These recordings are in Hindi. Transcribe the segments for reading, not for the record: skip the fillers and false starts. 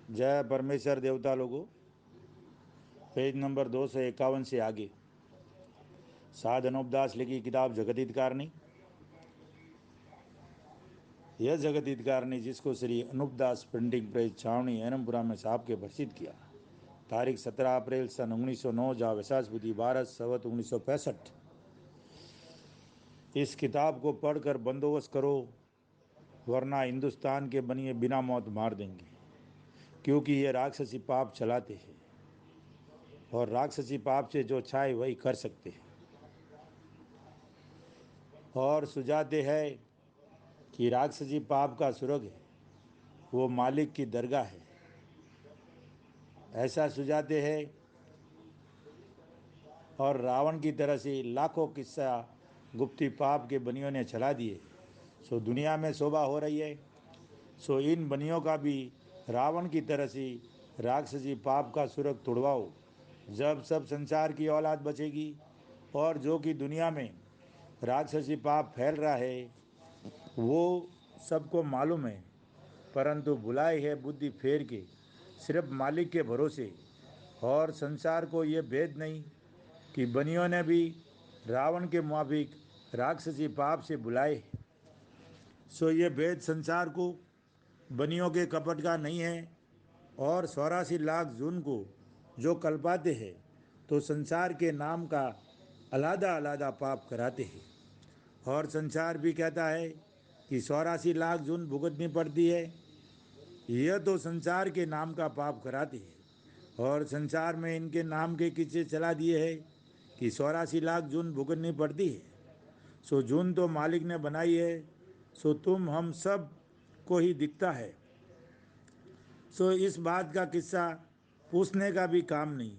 जय परमेश्वर देवता लोगों। पेज नंबर 251 से आगे साध अनूपदास लिखी किताब जगत हितकारनी। यह जगत हितकारनी जिसको श्री अनूपदास प्रिंटिंग प्रेस छावनी एनमपुरा में छाप के प्रसिद्ध किया, तारीख 17 अप्रैल सन 1909 जा वैसाख बुद्धि भारत संवत 1965। इस किताब को पढ़कर बंदोबस्त करो, वरना हिंदुस्तान के बनिए बिना मौत मार देंगे, क्योंकि ये राक्षसी पाप चलाते हैं और राक्षसी पाप से जो चाहे वही कर सकते हैं और सुझाते हैं कि राक्षसी पाप का स्वर्ग है, वो मालिक की दरगाह है। ऐसा सुझाते हैं और रावण की तरह से लाखों किस्सा गुप्ती पाप के बनियों ने चला दिए। सो दुनिया में शोभा हो रही है, सो इन बनियों का भी रावण की तरह से राक्षसी पाप का सुरग तोड़वाओ। जब सब संसार की औलाद बचेगी और जो कि दुनिया में राक्षसी पाप फैल रहा है वो सबको मालूम है, परंतु भुलाई है बुद्धि फेर के सिर्फ मालिक के भरोसे। और संसार को ये भेद नहीं कि बनियों ने भी रावण के मुआबिक राक्षसी पाप से बुलाए। सो ये भेद संसार को बनियों के कपट का नहीं है। और 84 लाख जून को जो कल्पाते हैं तो संसार के नाम का अलादा अलादा पाप कराते हैं। और संसार भी कहता है कि 84 लाख जून भुगतनी पड़ती है, यह तो संसार के नाम का पाप कराती है। और संसार में इनके नाम के किस्से चला दिए हैं कि 84 लाख जून भुगतनी पड़ती है। सो जून तो मालिक ने बनाई है, सो तुम हम सब को ही दिखता है। सो इस बात का किस्सा पूछने का भी काम नहीं,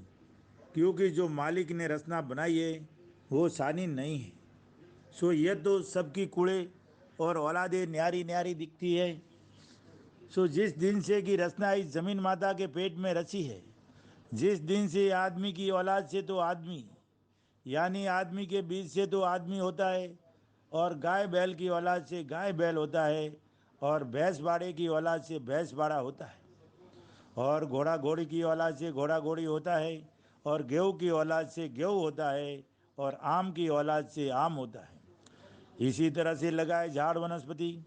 क्योंकि जो मालिक ने रचना बनाई है वो सानी नहीं है। सो ये तो सबकी कूड़े और औलादे न्यारी न्यारी दिखती है। सो जिस दिन से कि रचना इस जमीन माता के पेट में रची है, जिस दिन से आदमी की औलाद से तो आदमी यानी आदमी के बीज से तो आदमी होता है, और गाय बैल की औलाद से गाय बैल होता है, और भैंस बाड़े की औलाद से भैंस बाड़ा होता है, और घोड़ा घोड़ी की औलाद से घोड़ा घोड़ी होता है, और गेहूँ की औलाद से गेहूँ होता है, और आम की औलाद से आम होता है। इसी तरह से लगाए झाड़ वनस्पति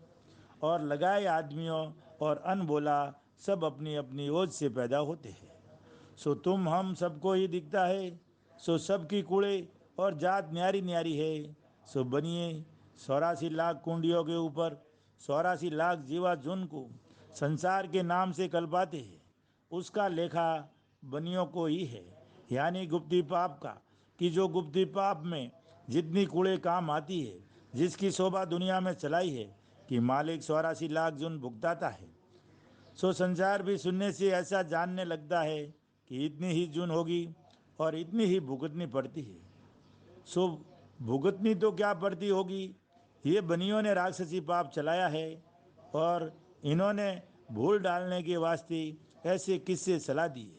और लगाए आदमियों और अनबोला सब अपनी अपनी ओज से पैदा होते हैं। सो तुम हम सबको ही दिखता है, सो सबकी कूड़े और जात न्यारी न्यारी है। सो बनिए 84 लाख कुंडियों के ऊपर 84 लाख जीवा जुन को संसार के नाम से कल्पाते हैं, उसका लेखा बनियों को ही है, यानी गुप्ती पाप का। कि जो गुप्ती पाप में जितनी कूड़े काम आती है, जिसकी शोभा दुनिया में चलाई है कि मालिक 84 लाख जुन भुगताता है। सो संसार भी सुनने से ऐसा जानने लगता है कि इतनी ही जून होगी और इतनी ही भुगतनी पड़ती है। सो भुगतनी तो क्या पड़ती होगी, ये बनियों ने राक्षसी पाप चलाया है और इन्होंने भूल डालने के वास्ते ऐसे किस्से चला दिए।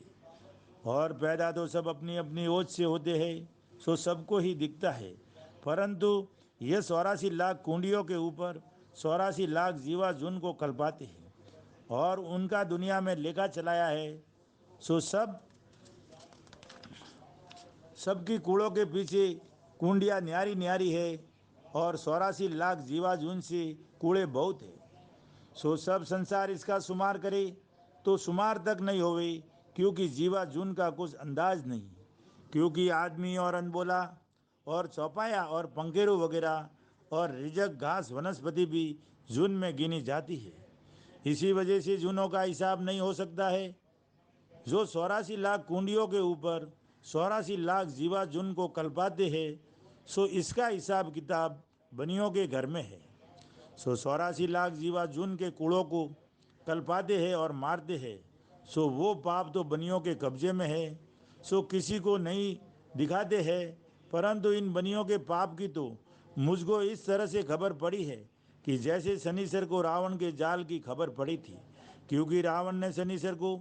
और पैदा तो सब अपनी अपनी ओज से होते हैं, सो सबको ही दिखता है, परंतु ये 84 लाख कुंडियों के ऊपर 84 लाख जीवा जुन को कल्पाते हैं और उनका दुनिया में लेखा चलाया है। सो सबकी कूड़ों के पीछे कुंडिया न्यारी न्यारी है, और 84 लाख जीवा जून से कूड़े बहुत है। सो सब संसार इसका शुमार करे तो शुमार तक नहीं होवे, क्योंकि जीवा जून का कुछ अंदाज नहीं। क्योंकि आदमी और अनबोला और चौपाया और पंखेरु वगैरह और रिजक घास वनस्पति भी जून में गिनी जाती है। इसी वजह से जूनों का हिसाब नहीं हो सकता है। जो 84 लाख कुंडियों के ऊपर 84 लाख जीवा जून को कल्पाते हैं, सो इसका हिसाब किताब बनियों के घर में है। सो 84 लाख जीवा जून के कूड़ों को कल्पाते हैं और मारते हैं, सो वो पाप तो बनियों के कब्जे में है। सो किसी को नहीं दिखाते हैं, परंतु इन बनियों के पाप की तो मुझको इस तरह से खबर पड़ी है कि जैसे शनिश्चर को रावण के जाल की खबर पड़ी थी, क्योंकि रावण ने शनिश्चर को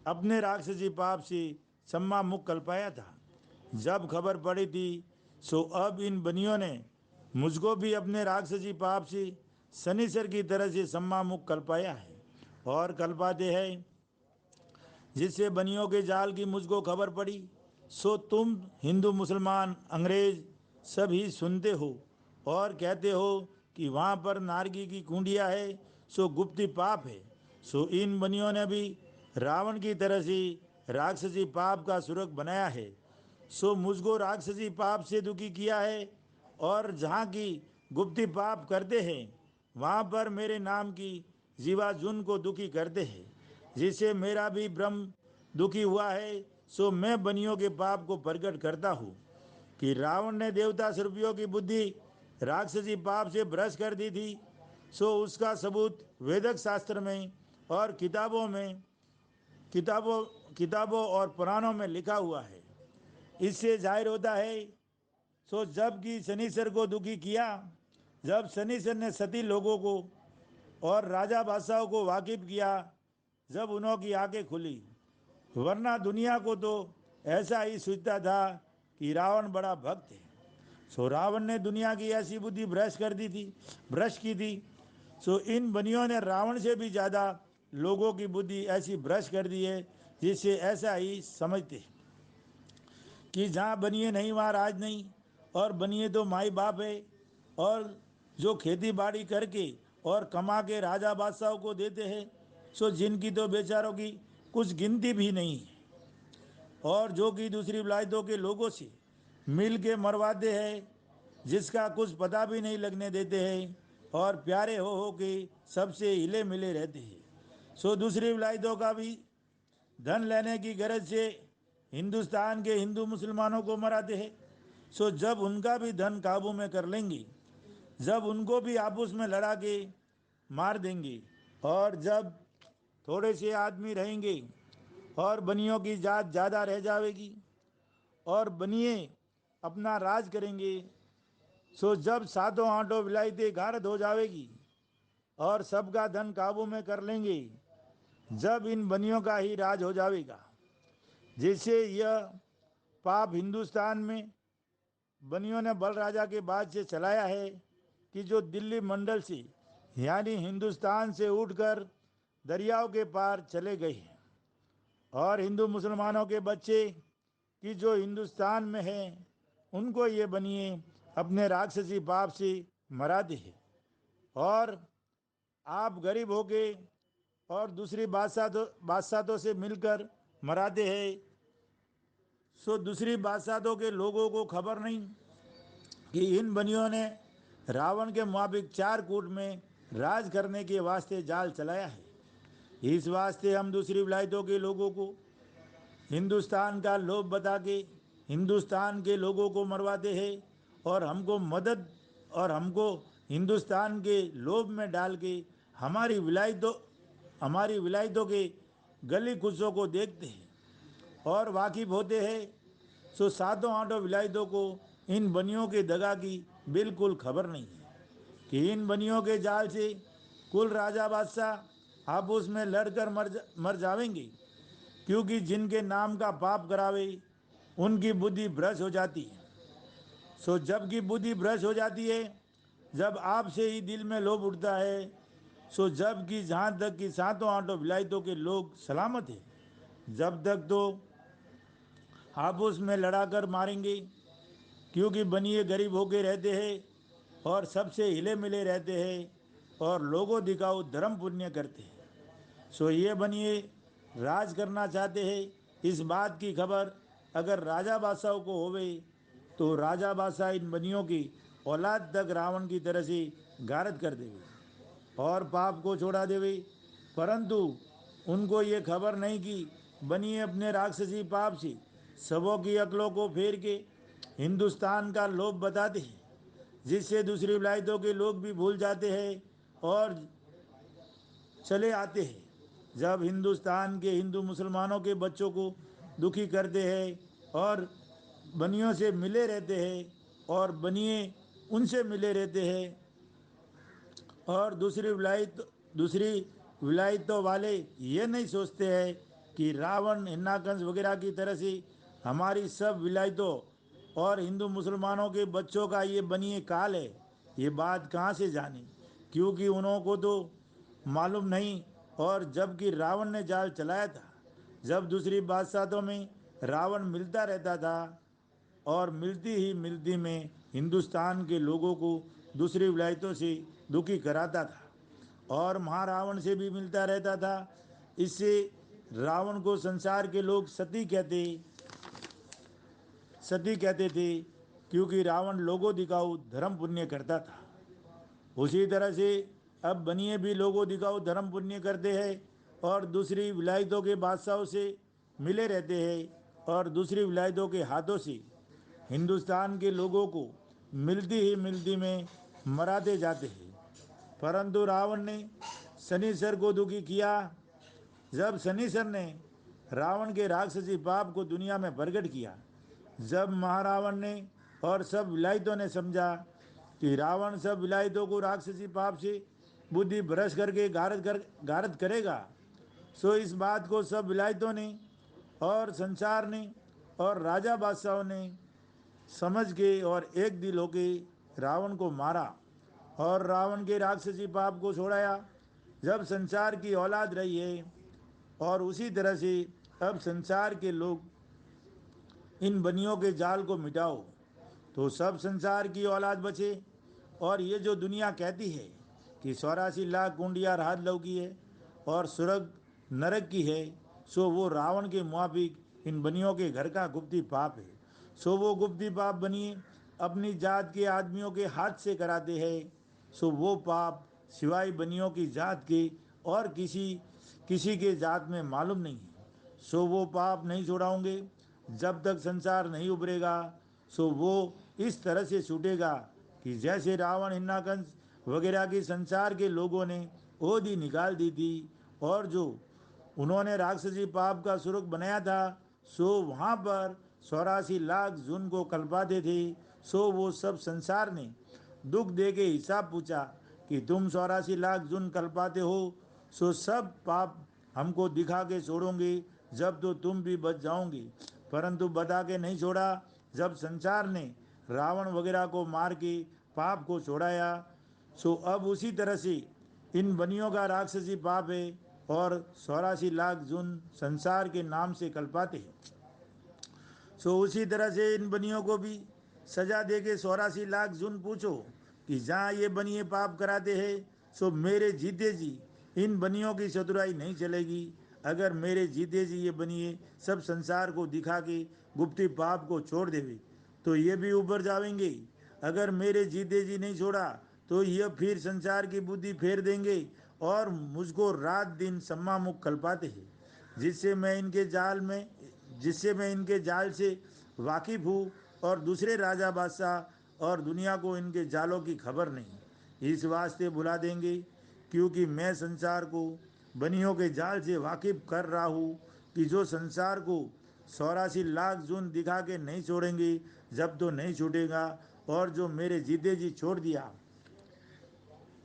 अपने राक्षसी पाप से सम्मा मुख कल्पाया था। जब खबर पड़ी थी, सो अब इन बनियों ने मुझको भी अपने राक्षसी पाप से शनिश्चर की तरह से सम्मा मुख कल्पाया है और कल्पाते हैं। जिससे बनियों के जाल की मुझको खबर पड़ी। सो तुम हिंदू मुसलमान अंग्रेज सभी सुनते हो और कहते हो कि वहाँ पर नारगी की कुंडिया है, सो गुप्ती पाप है। सो इन बनियों ने भी रावण की तरह से राक्षसी पाप का सुरग बनाया है। सो मुझको राक्षसी पाप से दुखी किया है, और जहाँ की गुप्ती पाप करते हैं वहाँ पर मेरे नाम की जीवाजुन को दुखी करते हैं, जिससे मेरा भी ब्रह्म दुखी हुआ है। सो मैं बनियों के पाप को प्रकट करता हूँ कि रावण ने देवता स्वरूपियों की बुद्धि राक्षसी पाप से भ्रष्ट कर दी थी। सो उसका सबूत वेदक शास्त्र में और किताबों किताबों और पुराणों में लिखा हुआ है। इससे जाहिर होता है, सो जब कि शनिश्चर को दुखी किया, जब शनिश्चर ने सती लोगों को और राजा बादशाहों को वाकिफ किया, जब उन्हों की आंखें खुली, वरना दुनिया को तो ऐसा ही सोचता था कि रावण बड़ा भक्त है। सो रावण ने दुनिया की ऐसी बुद्धि भ्रष्ट की थी। सो इन बनियों ने रावण से भी ज़्यादा लोगों की बुद्धि ऐसी भ्रष्ट कर दी है, जिससे ऐसा ही समझते हैं कि जहाँ बनिए नहीं वहाँ राज नहीं, और बनिए तो माई बाप है, और जो खेती बाड़ी करके और कमा के राजा बादशाहों को देते हैं, सो जिनकी तो बेचारों की कुछ गिनती भी नहीं है, और जो कि दूसरी विलायतों के लोगों से मिल के मरवाते हैं, जिसका कुछ पता भी नहीं लगने देते हैं, और प्यारे हो के सबसे हिले मिले रहते हैं। सो दूसरी विलायतों का भी धन लेने की गरज से हिंदुस्तान के हिंदू मुसलमानों को मराते हैं। सो जब उनका भी धन काबू में कर लेंगे, जब उनको भी आपस में लड़ा के मार देंगे, और जब थोड़े से आदमी रहेंगे और बनियों की जात ज़्यादा रह जाएगी और बनिए अपना राज करेंगे, सो जब सातों आठों विलायतें गारद हो जाएगी और सबका धन काबू में कर लेंगे, जब इन बनियों का ही राज हो जाएगा। जिससे यह पाप हिंदुस्तान में बनियों ने बल राजा के बाद से चलाया है कि जो दिल्ली मंडल से यानी हिंदुस्तान से उठकर दरियाओं के पार चले गए हैं, और हिंदू मुसलमानों के बच्चे कि जो हिंदुस्तान में हैं उनको ये बनिए अपने राक्षसी पाप से मराते हैं। और आप गरीब होके और दूसरी बादशाहों से मिलकर मराते हैं। सो दूसरी बादशाहों के लोगों को खबर नहीं कि इन बनियों ने रावण के मुताबिक चार कूट में राज करने के वास्ते जाल चलाया है। इस वास्ते हम दूसरी विलायतों के लोगों को हिंदुस्तान का लोभ बता के हिंदुस्तान के लोगों को मरवाते हैं, और हमको हिंदुस्तान के लोभ में डाल के हमारी विलायतों के गली कुचों को देखते हैं और वाकिफ होते हैं। सो सातों आठों विलायतों को इन बनियों के दगा की बिल्कुल खबर नहीं है कि इन बनियों के जाल से कुल राजा बादशाह आपस में लड़कर मर जावेंगे, क्योंकि जिनके नाम का पाप करावे उनकी बुद्धि भ्रष्ट हो जाती है। सो जब की बुद्धि भ्रष्ट हो जाती है, जब आपसे ही दिल में लोभ उठता है, सो जब कि जहाँ तक कि सातों आठों विलायतों के लोग सलामत हैं, जब तक तो आपस में लड़ाकर मारेंगे, क्योंकि बनिए गरीब होके रहते हैं और सबसे हिले मिले रहते हैं और लोगों दिखाओ धर्म पुण्य करते हैं। सो ये बनिए राज करना चाहते हैं। इस बात की खबर अगर राजा बादशाह को होवे तो राजा बादशाह इन बनियों की औलाद तक रावण की तरह से गारद कर देवे और पाप को छोड़ा देवे। परंतु उनको ये खबर नहीं कि बनिए अपने राक्षसी पाप से सबों की अकलों को फेर के हिंदुस्तान का लोभ बताते हैं, जिससे दूसरी विलायतों के लोग भी भूल जाते हैं और चले आते हैं। जब हिंदुस्तान के हिंदू मुसलमानों के बच्चों को दुखी करते हैं और बनियों से मिले रहते हैं और बनिए उनसे मिले रहते हैं, और दूसरी विलायतों वाले ये नहीं सोचते हैं कि रावण हिन्नाकंस वगैरह की तरह से हमारी सब विलायतों और हिंदू मुसलमानों के बच्चों का ये बनिए काल है। ये बात कहाँ से जानी, क्योंकि उन्हों को तो मालूम नहीं। और जबकि रावण ने जाल चलाया था, जब दूसरी बादशाहों में रावण मिलता रहता था और मिलती ही मिलती में हिंदुस्तान के लोगों को दूसरी विलायतों से दुखी कराता था और महारावण से भी मिलता रहता था। इससे रावण को संसार के लोग सती कहते थे, क्योंकि रावण लोगों दिखाऊ धर्म पुण्य करता था। उसी तरह से अब बनिए भी लोगों दिखाऊ धर्म पुण्य करते हैं और दूसरी विलायतों के बादशाहों से मिले रहते हैं और दूसरी विलायतों के हाथों से हिंदुस्तान के लोगों को मिलती ही मिलती में मराते जाते हैं। परंतु रावण ने शनिश्चर को दुखी किया। जब शनिश्चर ने रावण के राक्षसी पाप को दुनिया में प्रकट किया, जब महारावण ने और सब विलायतों ने समझा कि रावण सब विलायतों को राक्षसी पाप से बुद्धि भ्रष्ट करके गारद करेगा, सो इस बात को सब विलायतों ने और संसार ने और राजा बादशाहों ने समझ के और एक दिल होके रावण को मारा और रावण के राक्षसी पाप को छोड़ाया। जब संसार की औलाद रही है और उसी तरह से अब संसार के लोग इन बनियों के जाल को मिटाओ तो सब संसार की औलाद बचे। और ये जो दुनिया कहती है कि 84 लाख कुंडिया राहत लव की है और स्वर्ग नरक की है, सो वो रावण के मुआफिक इन बनियों के घर का गुप्ती पाप है। सो वो गुप्ती पाप बनिए अपनी जात के आदमियों के हाथ से कराते हैं, सो वो पाप सिवाय बनियों की जात के और किसी के जात में मालूम नहीं है। सो वो पाप नहीं छुड़ाओगे जब तक संसार नहीं उभरेगा। सो वो इस तरह से छूटेगा कि जैसे रावण हिन्नाकंस वगैरह की संसार के लोगों ने ओधी निकाल दी थी और जो उन्होंने राक्षसी पाप का सुर्ख बनाया था, सो वहाँ पर 84 लाख जून को कल्पाते थे। सो वो सब संसार ने दुख दे के हिसाब पूछा कि तुम 84 लाख जून कल्पाते हो, सो सब पाप हमको दिखा के छोड़ोगे जब तो तुम भी बच जाओगे। परंतु बता के नहीं छोड़ा। जब संसार ने रावण वगैरह को मार के पाप को छोड़ाया, सो अब उसी तरह से इन बनियों का राक्षसी पाप है और 84 लाख जून संसार के नाम से कल्पाते हैं। सो उसी तरह से इन बनियों को भी सजा दे के 84 लाख जून पूछो कि जहाँ ये बनिए पाप कराते हैं, सो मेरे जीते जी इन बनियों की चतुराई नहीं चलेगी। अगर मेरे जीते जी ये बनिए सब संसार को दिखा के गुप्ती पाप को छोड़ देवे तो ये भी उभर जाएंगे। अगर मेरे जीते जी नहीं छोड़ा तो ये फिर संसार की बुद्धि फेर देंगे और मुझको रात दिन सम्मा मुख कल्पाते हैं, जिससे मैं इनके जाल से वाकिफ हूँ और दूसरे राजा बादशाह और दुनिया को इनके जालों की खबर नहीं। इस वास्ते बुला देंगे क्योंकि मैं संसार को बनियों के जाल से वाकिफ कर रहा हूँ कि जो संसार को 84 लाख जून दिखा के नहीं छोड़ेंगे जब तो नहीं छूटेगा, और जो मेरे जीते जी छोड़ दिया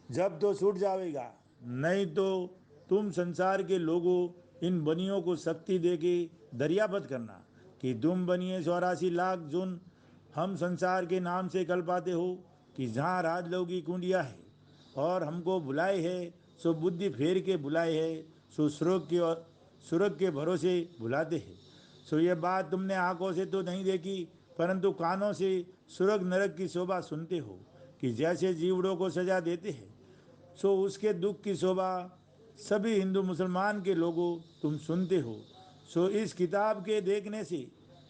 जब तो छूट जाएगा। नहीं तो तुम संसार के लोगों इन बनियों को शक्ति दे के दरियाबत करना कि तुम बनिए 84 लाख जून हम संसार के नाम से कल पाते हो कि जहाँ राजलोक की कुंडिया है और हमको बुलाए है, सो बुद्धि फेर के बुलाए है, सो सुरग के भरोसे बुलाते हैं। सो ये बात तुमने आंखों से तो नहीं देखी परंतु कानों से सुरग नरक की शोभा सुनते हो कि जैसे जीवड़ों को सजा देते हैं, सो उसके दुख की शोभा सभी हिंदू मुसलमान के लोगों तुम सुनते हो। सो इस किताब के देखने से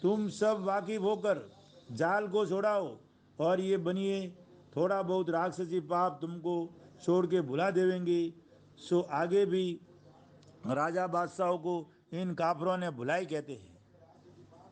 तुम सब वाकिफ होकर जाल को छोड़ाओ और ये बनिए थोड़ा बहुत राक्षसी पाप तुमको छोड़ के भुला देवेंगे। सो आगे भी राजा बादशाहों को इन काफरों ने भुलाई कहते हैं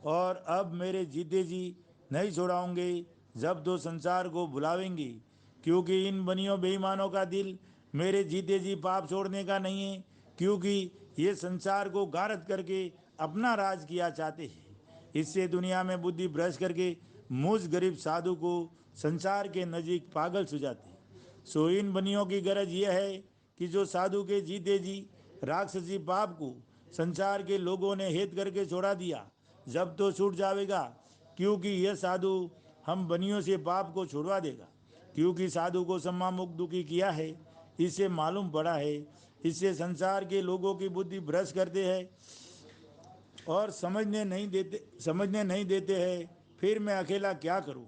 और अब मेरे जीते जी नहीं छोड़ाओगे जब तो संसार को भुलावेंगे, क्योंकि इन बनियों बेईमानों का दिल मेरे जीते जी पाप छोड़ने का नहीं है, क्योंकि ये संसार को गारत करके अपना राज किया चाहते हैं। इससे दुनिया में बुद्धि भ्रष्ट करके मुझ गरीब साधु को संसार के नजीक पागल सुझाते हैं। सो इन बनियों की गरज यह है कि जो साधु के जीते जी राक्षसी पाप को संसार के लोगों ने हेत करके छोड़ा दिया जब तो छूट जाएगा, क्योंकि यह साधु हम बनियों से पाप को छुड़वा देगा। क्योंकि साधु को सम्मा मुख दुखी किया है, इससे मालूम पड़ा है, इससे संसार के लोगों की बुद्धि भ्रष्ट करते हैं और समझने नहीं देते हैं। फिर मैं अकेला क्या करूं?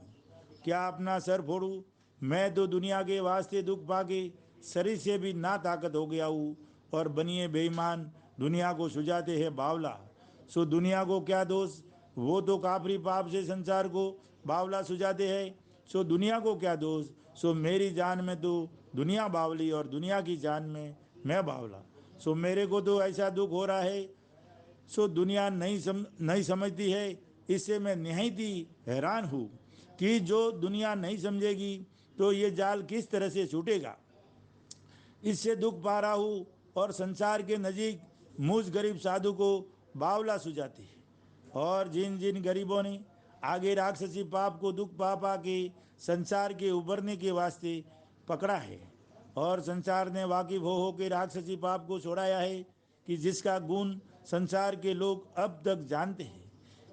क्या अपना सर फोड़ूं? मैं तो दुनिया के वास्ते दुख पाके शरीर से भी ना ताकत हो गया हूँ। और बनिए बेईमान दुनिया को सुझाते हैं बावला। सो दुनिया को क्या दोष? वो तो काफरी पाप से संसार को बावला सुझाते हैं। सो दुनिया को क्या दोष? सो मेरी जान में तो दुनिया बावली और दुनिया की जान में मैं बावला। सो मेरे को तो ऐसा दुख हो रहा है। सो दुनिया नहीं समझती है। इससे मैं निहायत ही हैरान हूँ कि जो दुनिया नहीं समझेगी तो ये जाल किस तरह से छूटेगा। इससे दुख पा रहा हूँ और संसार के नजीक मुझ गरीब साधु को बावला सुझाती है। और जिन जिन गरीबों ने आगे राक्षसी पाप को दुख पा पा के संसार के उभरने के वास्ते पकड़ा है, और संसार ने वाकिफ हो के राक्षसी पाप को छोड़ाया है, कि जिसका गुण संसार के लोग अब तक जानते हैं,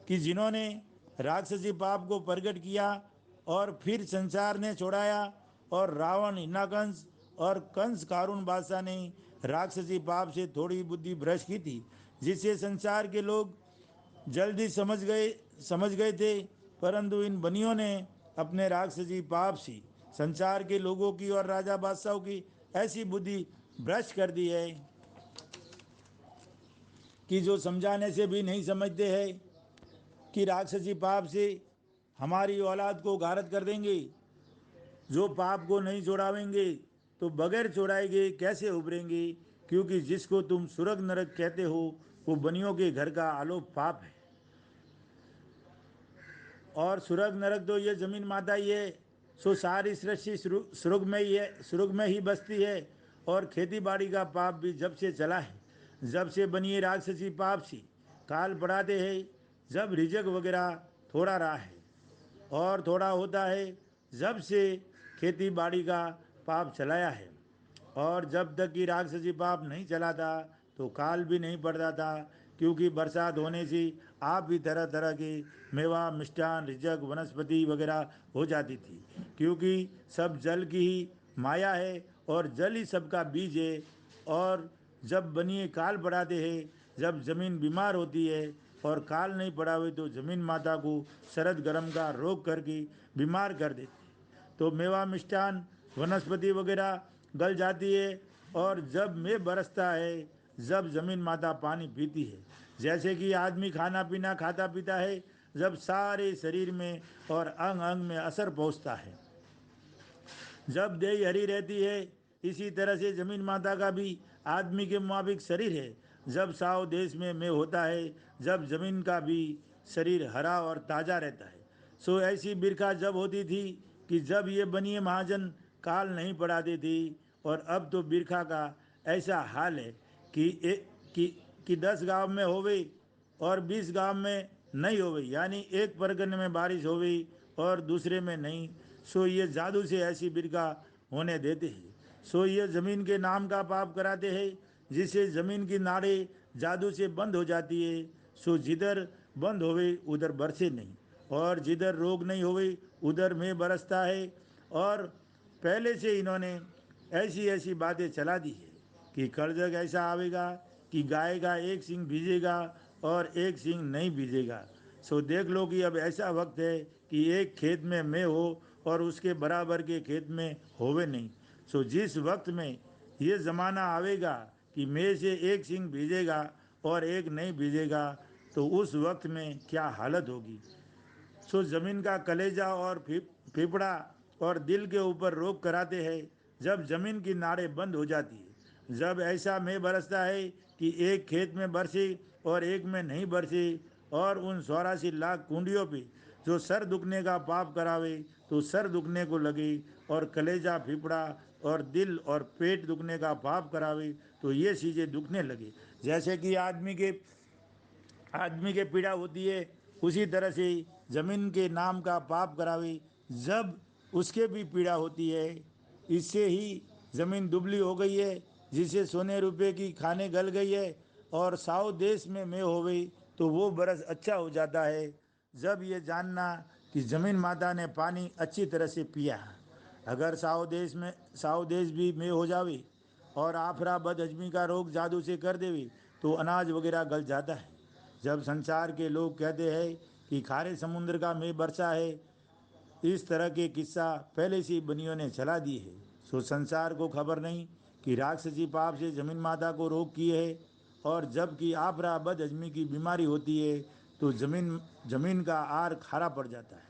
कि जिन्होंने राक्षसी पाप को प्रकट किया और फिर संसार ने छोड़ाया। और रावण हिरण्यकंस और कंस कारून बादशाह ने राक्षसी पाप से थोड़ी बुद्धि भ्रष्ट की थी, जिससे संसार के लोग जल्दी समझ गए थे। परंतु इन बनियों ने अपने राक्षसी पाप से संसार के लोगों की और राजा बादशाहों की ऐसी बुद्धि भ्रष्ट कर दी है कि जो समझाने से भी नहीं समझते हैं कि राक्षसी पाप से हमारी औलाद को गारत कर देंगे। जो पाप को नहीं छोड़ावेंगे तो बगैर छोड़ाएंगे कैसे उभरेंगे? क्योंकि जिसको तुम सुरग नरक कहते हो वो बनियों के घर का आलोक पाप है। और सुरग नरक तो ये जमीन माता ही है। सो सारी सृष्टि सुरग में ही है, सुरग में ही बसती है। और खेती बाड़ी का पाप भी जब से चला है, जब से बनिए राक्षसी पाप सी काल बढ़ाते हैं, जब रिजक वगैरह थोड़ा रहा है और थोड़ा होता है, जब से खेती बाड़ी का पाप चलाया है। और जब तक कि राक्षसी पाप नहीं चला था तो काल भी नहीं पड़ता था, क्योंकि बरसात होने से आप भी तरह तरह के मेवा मिष्ठान रिजक वनस्पति वगैरह हो जाती थी, क्योंकि सब जल की ही माया है और जल ही सबका बीज है। और जब बनिए काल बढ़ाते हैं, जब जमीन बीमार होती है और काल नहीं पड़ा हुए तो जमीन माता को शरद गर्म का रोग करके बीमार कर देती है। तो मेवा मिष्ठान वनस्पति वगैरह गल जाती है। और जब में बरसता है, जब जमीन माता पानी पीती है, जैसे कि आदमी खाना पीना खाता पीता है, जब सारे शरीर में और अंग अंग में असर पहुंचता है, जब देह हरी रहती है, इसी तरह से जमीन माता का भी आदमी के मुताबिक शरीर है। जब साव देश में होता है, जब जमीन का भी शरीर हरा और ताज़ा रहता है। सो ऐसी बिरखा जब होती थी कि जब ये बनिए महाजन काल नहीं पढ़ाते थे। और अब तो बिरखा का ऐसा हाल है कि कि 10 गांव में होवे और 20 गांव में नहीं होवे, यानी एक परगने में बारिश होवे और दूसरे में नहीं। सो ये जादू से ऐसी बिरखा होने देते हैं। सो ये ज़मीन के नाम का पाप कराते हैं, जिससे ज़मीन की नाड़ें जादू से बंद हो जाती है। सो जिधर बंद होवे उधर बरसे नहीं, और जिधर रोग नहीं होवे उधर में बरसता है। और पहले से इन्होंने ऐसी ऐसी बातें चला दी है कि कर्जग ऐसा आवेगा कि गाय का एक सींग भीजेगा और एक सींग नहीं भीजेगा। सो देख लो कि अब ऐसा वक्त है कि एक खेत में मैं हो और उसके बराबर के खेत में होवे नहीं। सो जिस वक्त में ये ज़माना आवेगा कि मैं से एक सींग भीजेगा और एक नहीं भीजेगा, तो उस वक्त में क्या हालत होगी। सो जमीन का कलेजा और फेफड़ा और दिल के ऊपर रोग कराते हैं, जब जमीन की नाड़ें बंद हो जाती है। जब ऐसा में बरसता है कि एक खेत में बरसे और एक में नहीं बरसे, और उन 84 लाख कुंडियों पे जो सर दुखने का पाप करावे तो सर दुखने को लगे, और कलेजा फेफड़ा और दिल और पेट दुखने का पाप करावे तो ये चीज़ें दुखने लगे। जैसे कि आदमी के पीड़ा होती है, उसी तरह से जमीन के नाम का पाप करावे जब उसके भी पीड़ा होती है। इससे ही जमीन दुबली हो गई है, जिसे सोने रुपए की खाने गल गई है। और साउथ देश में हो गई तो वो बरस अच्छा हो जाता है, जब ये जानना कि जमीन माता ने पानी अच्छी तरह से पिया। अगर साउथ देश भी में हो जावे और आफरा बदहजमी का रोग जादू से कर देवी तो अनाज वगैरह गल जाता है। जब संसार के लोग कहते हैं कि खारे समुद्र का मेघ बरसा है, इस तरह के किस्सा पहले से बनियों ने चला दी है। सो संसार को खबर नहीं कि राक्षसी पाप से जमीन माता को रोग किए है, और जबकि आपरा बदहजमी की बीमारी होती है तो जमीन का आर खारा पड़ जाता है।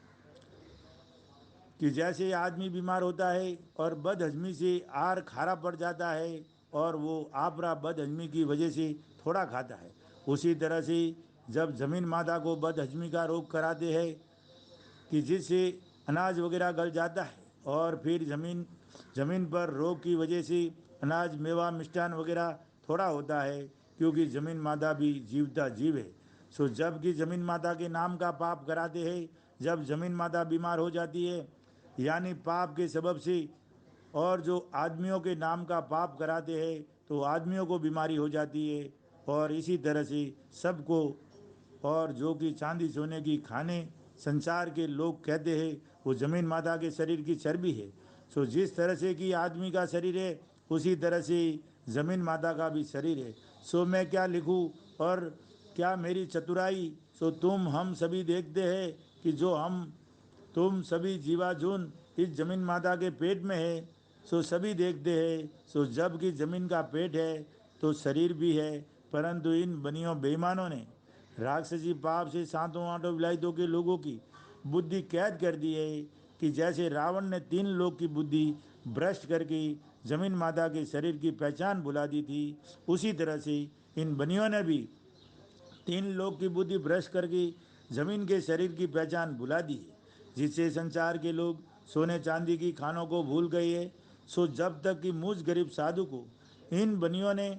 कि जैसे आदमी बीमार होता है और बदहजमी से आर खारा पड़ जाता है और वो आपरा बदहजमी की वजह से थोड़ा खाता है, उसी तरह से जब जमीन माता को बदहजमी का रोग कराते हैं कि जिससे अनाज वगैरह गल जाता है, और फिर ज़मीन पर रोग की वजह से अनाज मेवा मिष्ठान वगैरह थोड़ा होता है, क्योंकि ज़मीन माता भी जीवता जीव है। सो जबकि ज़मीन माता के नाम का पाप कराते हैं, जब ज़मीन माता बीमार हो जाती है यानी पाप के सबब से, और जो आदमियों के नाम का पाप कराते हैं तो आदमियों को बीमारी हो जाती है, और इसी तरह से सबको। और जो कि चांदी सोने की खाने संसार के लोग कहते हैं वो जमीन माता के शरीर की चर्बी है। सो जिस तरह से कि आदमी का शरीर है उसी तरह से जमीन माता का भी शरीर है। सो मैं क्या लिखूं और क्या मेरी चतुराई। सो तुम हम सभी देखते हैं कि जो हम तुम सभी जीवाजून इस जमीन माता के पेट में है। सो सभी देखते हैं। सो जब कि जमीन का पेट है तो शरीर भी है, परंतु इन बनियों बेईमानों ने राक्षसी पाप से सातों आठों विलायतों के लोगों की बुद्धि कैद कर दी है, कि जैसे रावण ने 3 लोग की बुद्धि भ्रष्ट करके जमीन माता के शरीर की पहचान भुला दी थी, उसी तरह से इन बनियों ने भी 3 लोग की बुद्धि भ्रष्ट करके जमीन के शरीर की पहचान भुला दी है, जिससे संसार के लोग सोने चांदी की खानों को भूल गए है। सो जब तक कि मुझ गरीब साधु को इन बनियों ने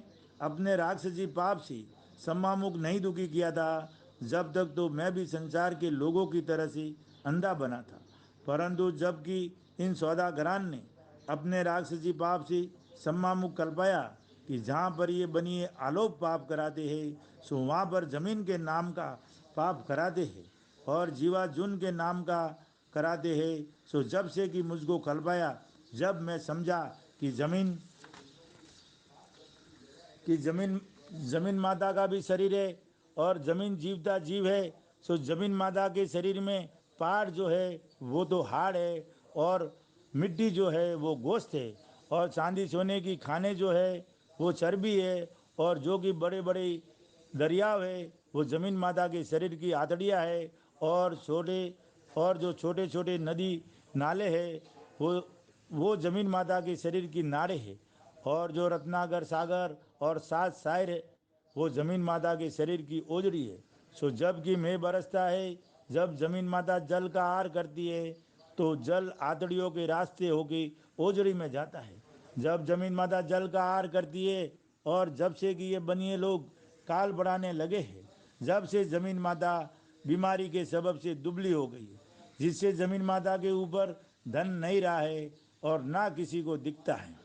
अपने राक्षसी पाप से सम्मामुख नहीं दुखी किया था, जब तक तो मैं भी संसार के लोगों की तरह से अंधा बना था। परंतु जबकि इन सौदागरान ने अपने राक्षसी पाप से सम्मामुख कर पाया कि जहाँ पर ये बनिए आलोक पाप कराते हैं सो वहाँ पर जमीन के नाम का पाप कराते हैं, और जीवाजुन के नाम का कराते हैं। सो जब से कि मुझको कल पाया, जब मैं समझा कि जमीन जमीन माता का भी शरीर है और जमीन जीवता जीव है। सो जमीन माता के शरीर में पहाड़ जो है वो तो हाड़ है, और मिट्टी जो है वो गोश्त है, और चांदी सोने की खाने जो है वो चर्बी है, और जो कि बड़े बड़े दरियाव है वो जमीन माता के शरीर की आतड़ियाँ है, और जो छोटे छोटे नदी नाले है वो जमीन माता के शरीर की नाड़े है, और जो रत्नाकर सागर और 7 शायर है वो जमीन माता के शरीर की ओजड़ी है। सो जब कि मेघ बरसता है, जब जमीन माता जल का आहार करती है तो जल आतड़ियों के रास्ते होके ओजड़ी में जाता है। जब जमीन माता जल का आहार करती है, और जब से कि ये बनिए लोग काल बढ़ाने लगे हैं, जब से जमीन माता बीमारी के सबब से दुबली हो गई है, जिससे जमीन माता के ऊपर धन नहीं रहा है और ना किसी को दिखता है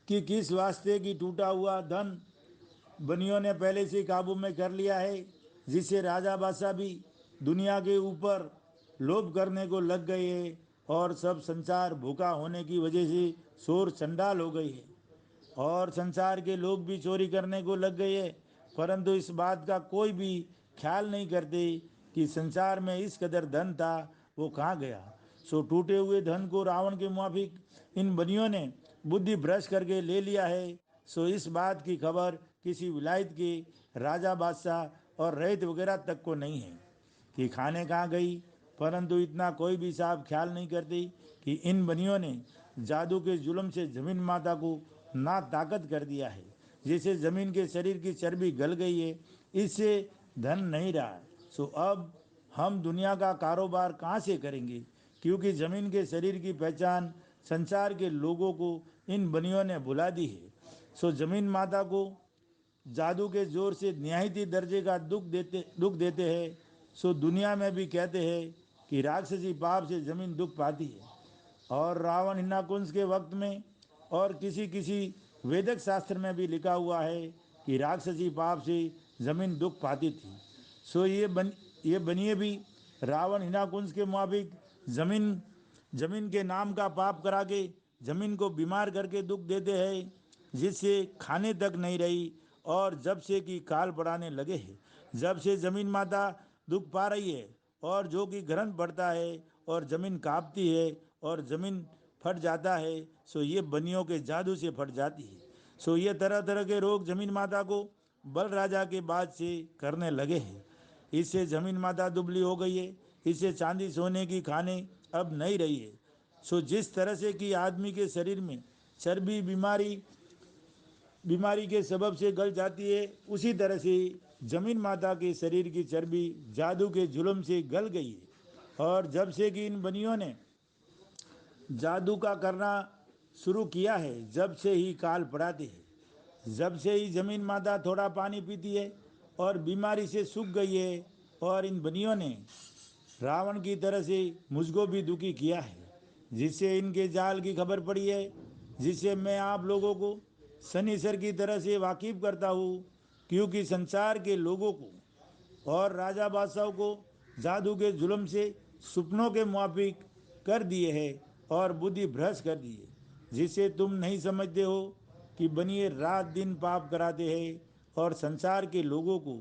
कि किस वास्ते की टूटा हुआ धन बनियों ने पहले से काबू में कर लिया है, जिससे राजा बादशाह भी दुनिया के ऊपर लोभ करने को लग गए हैं, और सब संसार भूखा होने की वजह से शोर चंडाल हो गई है, और संसार के लोग भी चोरी करने को लग गए हैं, परंतु इस बात का कोई भी ख्याल नहीं करते कि संसार में इस कदर धन था वो कहाँ गया। सो टूटे हुए धन को रावण के मुआफिक इन बनियों ने बुद्धि भ्रष्ट करके ले लिया है। सो इस बात की खबर किसी विलायत के राजा बादशाह और रैत वगैरह तक को नहीं है कि खाने कहाँ गई, परंतु इतना कोई भी साहब ख्याल नहीं करते कि इन बनियों ने जादू के जुल्म से जमीन माता को ना ताकत कर दिया है, जिससे जमीन के शरीर की चर्बी गल गई है, इससे धन नहीं रहा। सो अब हम दुनिया का कारोबार कहाँ से करेंगे, क्योंकि जमीन के शरीर की पहचान संसार के लोगों को इन बनियों ने भुला दी है। सो जमीन माता को जादू के जोर से निहायती दर्जे का दुख देते हैं। सो दुनिया में भी कहते हैं कि राक्षसी पाप से जमीन दुख पाती है, और रावण हिन्नाकुंज के वक्त में और किसी किसी वेदक शास्त्र में भी लिखा हुआ है कि राक्षसी पाप से जमीन दुख पाती थी। सो ये बनिए भी रावण हिन्नाकुंज के मुताबिक जमीन के नाम का पाप करा के जमीन को बीमार करके दुख देते हैं, जिससे खाने तक नहीं रही। और जब से कि काल बढ़ाने लगे हैं, जब से जमीन माता दुख पा रही है, और जो कि ग्रहण पड़ता है और जमीन कांपती है और जमीन फट जाता है, सो ये बनियों के जादू से फट जाती है। सो ये तरह तरह के रोग जमीन माता को बल राजा के बाद से करने लगे हैं। इससे जमीन माता दुबली हो गई है, इससे चांदी सोने की खाने अब नहीं रही है। सो जिस तरह से कि आदमी के शरीर में चर्बी बीमारी के सबब से गल जाती है, उसी तरह से जमीन माता के शरीर की चर्बी जादू के जुल्म से गल गई है। और जब से कि इन बनियों ने जादू का करना शुरू किया है, जब से ही काल पड़ाते हैं, जब से ही जमीन माता थोड़ा पानी पीती है और बीमारी से सूख गई है। और इन बनियों ने रावण की तरह से मुझको भी दुखी किया है, जिससे इनके जाल की खबर पड़ी है, जिससे मैं आप लोगों को शनि सर की तरह से वाकिफ करता हूँ। क्योंकि संसार के लोगों को और राजा बादशाहों को जादू के जुल्म से सपनों के मुआफिक कर दिए है और बुद्धि भ्रष्ट कर दी है, जिससे तुम नहीं समझते हो कि बनिए रात दिन पाप कराते हैं और संसार के लोगों को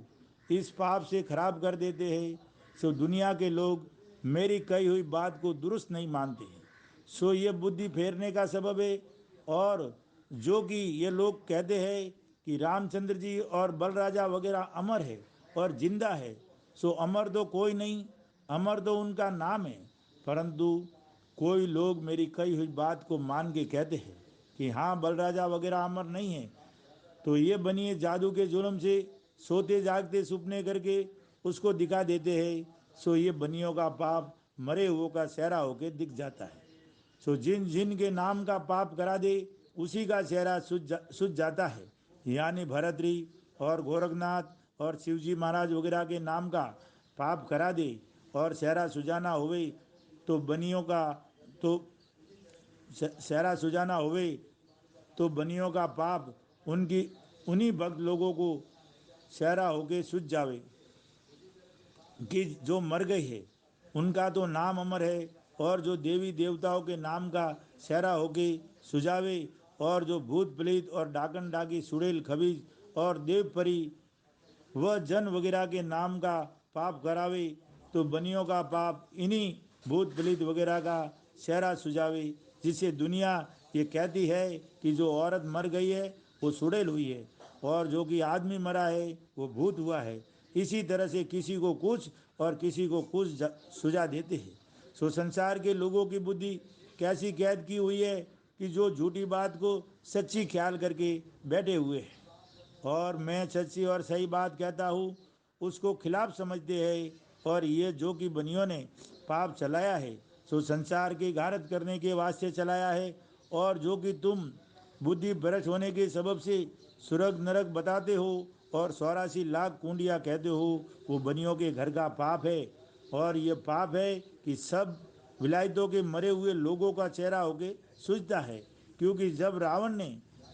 इस पाप से खराब कर देते हैं। सो दुनिया के लोग मेरी कही हुई बात को दुरुस्त नहीं मानते हैं। सो ये बुद्धि फेरने का सबब है। और जो कि ये लोग कहते हैं कि रामचंद्र जी और बलराजा वगैरह अमर है और जिंदा है, सो अमर तो कोई नहीं, अमर तो उनका नाम है। परंतु कोई लोग मेरी कही हुई बात को मान के कहते हैं कि हाँ बलराजा वगैरह अमर नहीं है। तो ये बनिए जादू के जुल्म से सोते जागते सपने करके उसको दिखा देते हैं। सो ये बनियों का पाप मरे हुओं का चेहरा होके दिख जाता है। सो जिन जिन के नाम का पाप करा दे उसी का चेहरा सूझ जाता है। यानी भरतरी और गोरखनाथ और शिवजी महाराज वगैरह के नाम का पाप करा दे और चेहरा सुजाना होवे तो बनियों का तो चेहरा सुजाना होवे तो बनियों का पाप उनकी उन्हीं भक्त लोगों को चेहरा होके सूझ जावे कि जो मर गए है, उनका तो नाम अमर है। और जो देवी देवताओं के नाम का चेहरा होके सुझावे, और जो भूत प्रेत और डाकन डाकी सुड़ेल खबीज और देव परी वह जन वगैरह के नाम का पाप करावे, तो बनियों का पाप इन्हीं भूत प्रेत वगैरह का चेहरा सुझावे। जिससे दुनिया ये कहती है कि जो औरत मर गई है वो सुड़ेल हुई है, और जो कि आदमी मरा है वो भूत हुआ है। इसी तरह से किसी को कुछ और किसी को कुछ सुझा देते हैं। सो संसार के लोगों की बुद्धि कैसी कैद की हुई है कि जो झूठी बात को सच्ची ख्याल करके बैठे हुए हैं, और मैं सच्ची और सही बात कहता हूँ उसको खिलाफ समझते हैं। और ये जो कि बनियों ने पाप चलाया है सो संसार की गारत करने के वास्ते चलाया है। और जो कि तुम बुद्धि भ्रष्ट होने के सबब से सुरग नरक बताते हो और 84 लाख कुंडिया कहते हो, वो बनियों के घर का पाप है। और ये पाप है कि सब विलायतों के मरे हुए लोगों का चेहरा होके सूझता है। क्योंकि जब रावण ने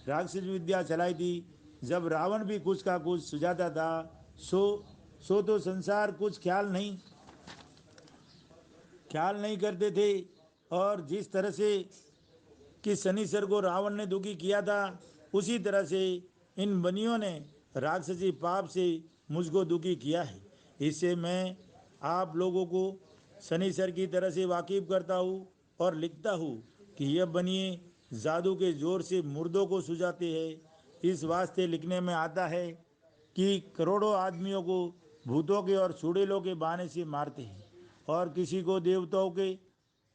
राक्षस विद्या चलाई थी, जब रावण भी कुछ का कुछ सुझाता था, सो सो तो संसार कुछ ख्याल नहीं करते थे। और जिस तरह से कि शनिश्चर को रावण ने दुखी किया था, उसी तरह से इन बनियों ने राक्षसी पाप से मुझको दुखी किया है। इससे मैं आप लोगों को शनिश्चर की तरह से वाकिफ करता हूँ और लिखता हूँ कि यह बनिए जादू के जोर से मुर्दों को सुझाते हैं। इस वास्ते लिखने में आता है कि करोड़ों आदमियों को भूतों के और चुड़ैलों के बहाने से मारते हैं, और किसी को देवताओं के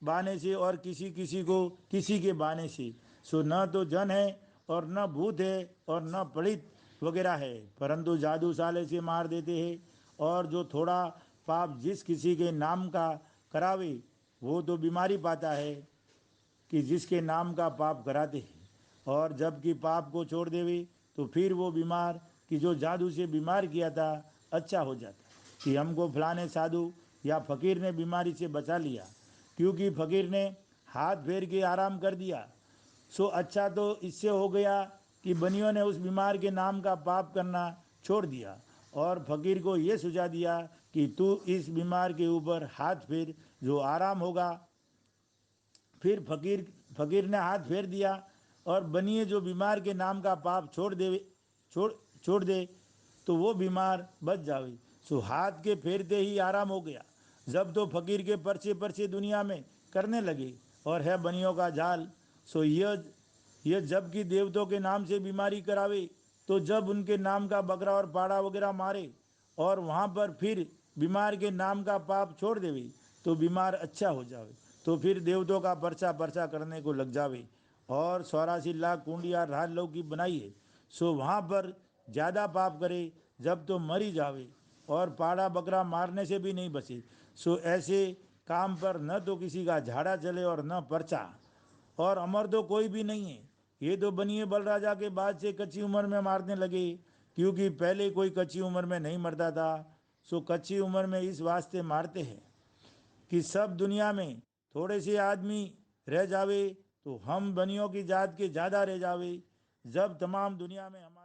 बहाने से और किसी किसी को किसी के बहाने से। सो न तो जन है और न भूत है और न पलित वगैरह है, परंतु जादू साले से मार देते हैं। और जो थोड़ा पाप जिस किसी के नाम का करावे वो तो बीमारी पाता है कि जिसके नाम का पाप कराते हैं। और जबकि पाप को छोड़ देवे तो फिर वो बीमार कि जो जादू से बीमार किया था अच्छा हो जाता, कि हमको फलाने साधु या फकीर ने बीमारी से बचा लिया, क्योंकि फकीर ने हाथ फेर के आराम कर दिया। सो अच्छा तो इससे हो गया कि बनियों ने उस बीमार के नाम का पाप करना छोड़ दिया और फकीर को ये सुझा दिया कि तू इस बीमार के ऊपर हाथ फेर, जो आराम होगा। फिर फकीर ने हाथ फेर दिया और बनिए जो बीमार के नाम का पाप छोड़ दे तो वो बीमार बच जावे। सो हाथ के फेरते ही आराम हो गया। जब तो फकीर के पर्चे पर्चे दुनिया में करने लगे और है बनियों का जाल। सो यह जबकि देवताओं के नाम से बीमारी करावे, तो जब उनके नाम का बकरा और पाड़ा वगैरह मारे और वहाँ पर फिर बीमार के नाम का पाप छोड़ देवे तो बीमार अच्छा हो जावे, तो फिर देवताओं का पर्चा पर्चा करने को लग जावे। और 84 लाख कुंडिया राज लोग की बनाई है। सो वहाँ पर ज़्यादा पाप करे जब तो मरी जावे और पाड़ा बकरा मारने से भी नहीं बचे। सो ऐसे काम पर न तो किसी का झाड़ा चले और न पर्चा। और अमर तो कोई भी नहीं है। ये तो बनिए बलराजा के बाद से कच्ची उम्र में मारने लगे, क्योंकि पहले कोई कच्ची उम्र में नहीं मरता था। सो कच्ची उम्र में इस वास्ते मारते हैं कि सब दुनिया में थोड़े से आदमी रह जावे तो हम बनियों की जात के ज़्यादा रह जावे। जब तमाम दुनिया में हमारे